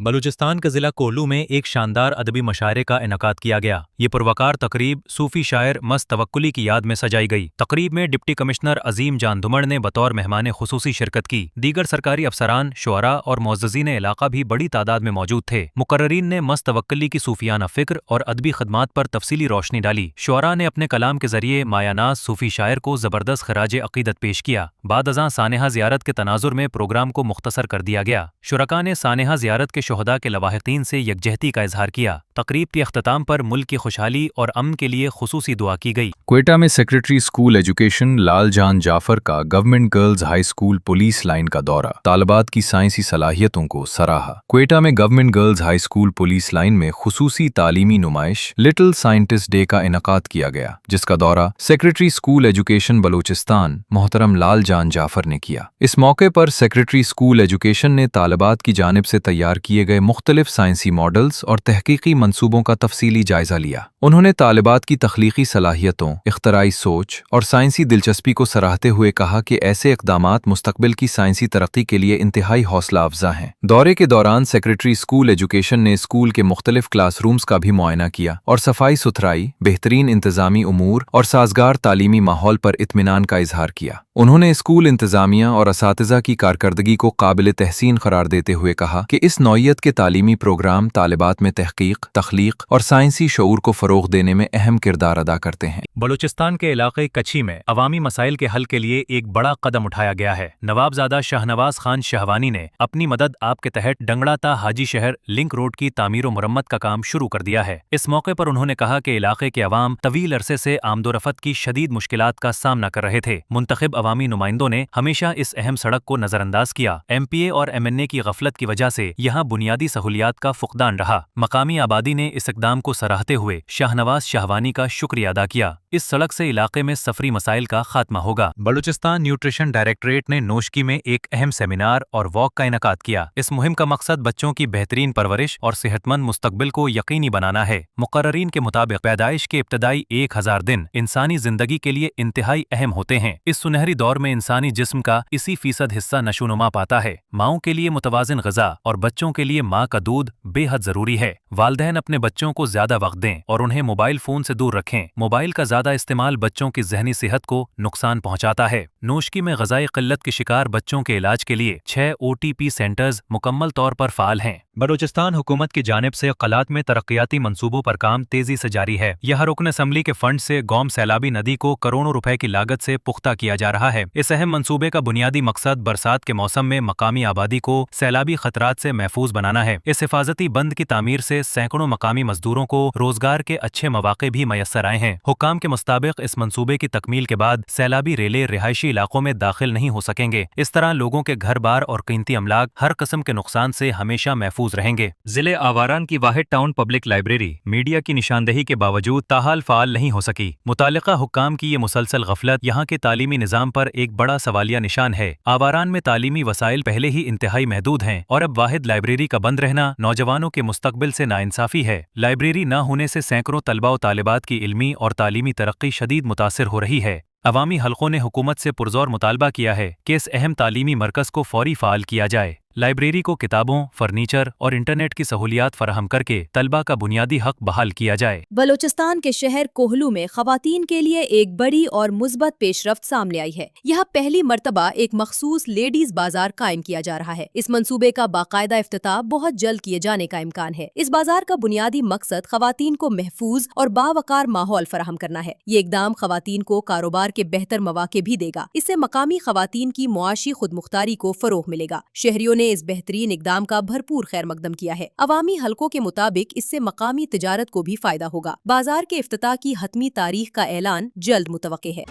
بلوچستان کے ضلع کوہلو میں ایک شاندار ادبی مشاعرے کا انعقاد کیا گیا۔ یہ پروقار تقریب صوفی شاعر مست توکلی کی یاد میں سجائی گئی۔ تقریب میں ڈپٹی کمشنر عظیم جان دھمڑ نے بطور مہمان خصوصی شرکت کی۔ دیگر سرکاری افسران، شعراء اور معززین علاقہ بھی بڑی تعداد میں موجود تھے۔ مقررین نے مست توکلی کی صوفیانہ فکر اور ادبی خدمات پر تفصیلی روشنی ڈالی۔ شعراء نے اپنے کلام کے ذریعے مایہ ناز صوفی شاعر کو زبردست خراج عقیدت پیش کیا۔ بعد ازاں سانحہ زیارت کے تناظر میں پروگرام کو مختصر کر دیا گیا۔ شرکاء نے سانحہ زیارت کے شہداء کے لواحقین سے یکجہتی کا اظہار کیا۔ تقریب کے اختتام پر ملک کی خوشحالی اور امن کے لیے خصوصی دعا کی گئی۔ کوئٹہ میں سیکریٹری اسکول ایجوکیشن لال جان جعفر کا government girls high school police line کا دورہ، طالبات کی سائنسی صلاحیتوں کو سراہا۔ کوئٹہ میں government girls high school police line میں خصوصی تعلیمی نمائش لٹل سائنٹسٹ ڈے کا انعقاد کیا گیا، جس کا دورہ سیکریٹری اسکول ایجوکیشن بلوچستان محترم لال جان جعفر نے کیا۔ اس موقع پر سیکریٹری اسکول ایجوکیشن نے طالبات کی جانب سے تیار کیے گئے مختلف سائنسی ماڈلز اور تحقیقی منصوبوں کا تفصیلی جائزہ لیا۔ انہوں نے طالبات کی تخلیقی صلاحیتوں، اختراعی سوچ اور سائنسی دلچسپی کو سراہتے ہوئے کہا کہ ایسے اقدامات مستقبل کی سائنسی ترقی کے لیے انتہائی حوصلہ افزا ہیں۔ دورے کے دوران سیکریٹری اسکول ایجوکیشن نے اسکول کے مختلف کلاس رومز کا بھی معائنہ کیا اور صفائی ستھرائی، بہترین انتظامی امور اور سازگار تعلیمی ماحول پر اطمینان کا اظہار کیا۔ انہوں نے اسکول انتظامیہ اور اساتذہ کی کارکردگی کو قابل تحسین قرار دیتے ہوئے کہا کہ اس نوعیت کے تعلیمی پروگرام طالبات میں تحقیق، تخلیق اور سائنسی شعور کو فروغ دینے میں اہم کردار ادا کرتے ہیں۔ بلوچستان کے علاقے کچھی میں عوامی مسائل کے حل کے لیے ایک بڑا قدم اٹھایا گیا ہے۔ نوابزادہ شاہنواز خان شہوانی نے اپنی مدد آپ کے تحت ڈنگڑا تا حاجی شہر لنک روڈ کی تعمیر و مرمت کا کام شروع کر دیا ہے۔ اس موقع پر انہوں نے کہا کہ علاقے کے عوام طویل عرصے سے آمد و رفت کی شدید مشکلات کا سامنا کر رہے تھے۔ منتخب عوامی نمائندوں نے ہمیشہ اس اہم سڑک کو نظر انداز کیا۔ ایم پی اے اور ایم این اے کی غفلت کی وجہ سے یہاں بنیادی سہولیات کا فقدان رہا۔ مقامی آبادی نے اس اقدام کو سراہتے ہوئے شاہنواز شہوانی کا شکریہ ادا کیا۔ اس سڑک سے علاقے میں سفری مسائل کا خاتمہ ہوگا۔ بلوچستان نیوٹریشن ڈائریکٹریٹ نے نوشکی میں ایک اہم سیمینار اور واک کا انعقاد کیا۔ اس مہم کا مقصد بچوں کی بہترین پرورش اور صحت مند مستقبل کو یقینی بنانا ہے۔ مقررین کے مطابق پیدائش کے ابتدائی 1000 دن انسانی زندگی کے لیے انتہائی اہم ہوتے ہیں۔ اس سنہری دور میں انسانی جسم کا 80% حصہ نشوونما پاتا ہے۔ ماؤں کے لیے متوازن غذا اور بچوں کے لیے ماں کا دودھ بے حد ضروری ہے۔ والدین اپنے بچوں کو زیادہ وقت دیں اور انہیں موبائل فون سے دور رکھیں۔ موبائل کا زیادہ استعمال بچوں کی ذہنی صحت کو نقصان پہنچاتا ہے۔ نوشکی میں غذائی قلت کے شکار بچوں کے علاج کے لیے 6 OTP سینٹرز مکمل طور پر فعال ہیں۔ بلوچستان حکومت کی جانب سے قلات میں ترقیاتی منصوبوں پر کام تیزی سے جاری ہے۔ یہاں رکن اسمبلی کے فنڈ سے گوم سیلابی ندی کو کروڑوں روپے کی لاگت سے پختہ کیا جا رہا ہے۔ اس اہم منصوبے کا بنیادی مقصد برسات کے موسم میں مقامی آبادی کو سیلابی خطرات سے محفوظ بنانا ہے۔ اس حفاظتی بند کی تعمیر سے سینکڑوں مقامی مزدوروں کو روزگار کے اچھے مواقع بھی میسر آئے ہیں۔ حکام کے مطابق اس منصوبے کی تکمیل کے بعد سیلابی ریلے رہائشی علاقوں میں داخل نہیں ہو سکیں گے۔ اس طرح لوگوں کے گھر بار اور قیمتی املاک ہر قسم کے نقصان سے ہمیشہ محفوظ رہیں گے۔ ضلع آواران کی واحد ٹاؤن پبلک لائبریری میڈیا کی نشاندہی کے باوجود تاحال فعال نہیں ہو سکی۔ متعلقہ حکام کی یہ مسلسل غفلت یہاں کے تعلیمی نظام پر ایک بڑا سوالیہ نشان ہے۔ آواران میں تعلیمی وسائل پہلے ہی انتہائی محدود ہیں اور اب واحد لائبریری کا بند رہنا نوجوانوں کے مستقبل سے ناانصافی ہے۔ لائبریری نہ ہونے سے سینکڑوں طلباء و طالبات کی علمی اور تعلیمی ترقی شدید متاثر ہو رہی ہے۔ عوامی حلقوں نے حکومت سے پرزور مطالبہ کیا ہے کہ اس اہم تعلیمی مرکز کو فوری فعال کیا جائے۔ لائبریری کو کتابوں، فرنیچر اور انٹرنیٹ کی سہولیات فراہم کر کے طلباء کا بنیادی حق بحال کیا جائے۔ بلوچستان کے شہر کوہلو میں خواتین کے لیے ایک بڑی اور مثبت پیش رفت سامنے آئی ہے۔ یہاں پہلی مرتبہ ایک مخصوص لیڈیز بازار قائم کیا جا رہا ہے۔ اس منصوبے کا باقاعدہ افتتاح بہت جلد کیے جانے کا امکان ہے۔ اس بازار کا بنیادی مقصد خواتین کو محفوظ اور باوقار ماحول فراہم کرنا ہے۔ یہ اقدام خواتین کو کاروبار کے بہتر مواقع بھی دے گا۔ اس سے مقامی خواتین کی معاشی خود مختاری کو فروغ ملے گا۔ شہریوں نے اس بہترین اقدام کا بھرپور خیر مقدم کیا ہے۔ عوامی حلقوں کے مطابق اس سے مقامی تجارت کو بھی فائدہ ہوگا۔ بازار کے افتتاح کی حتمی تاریخ کا اعلان جلد متوقع ہے۔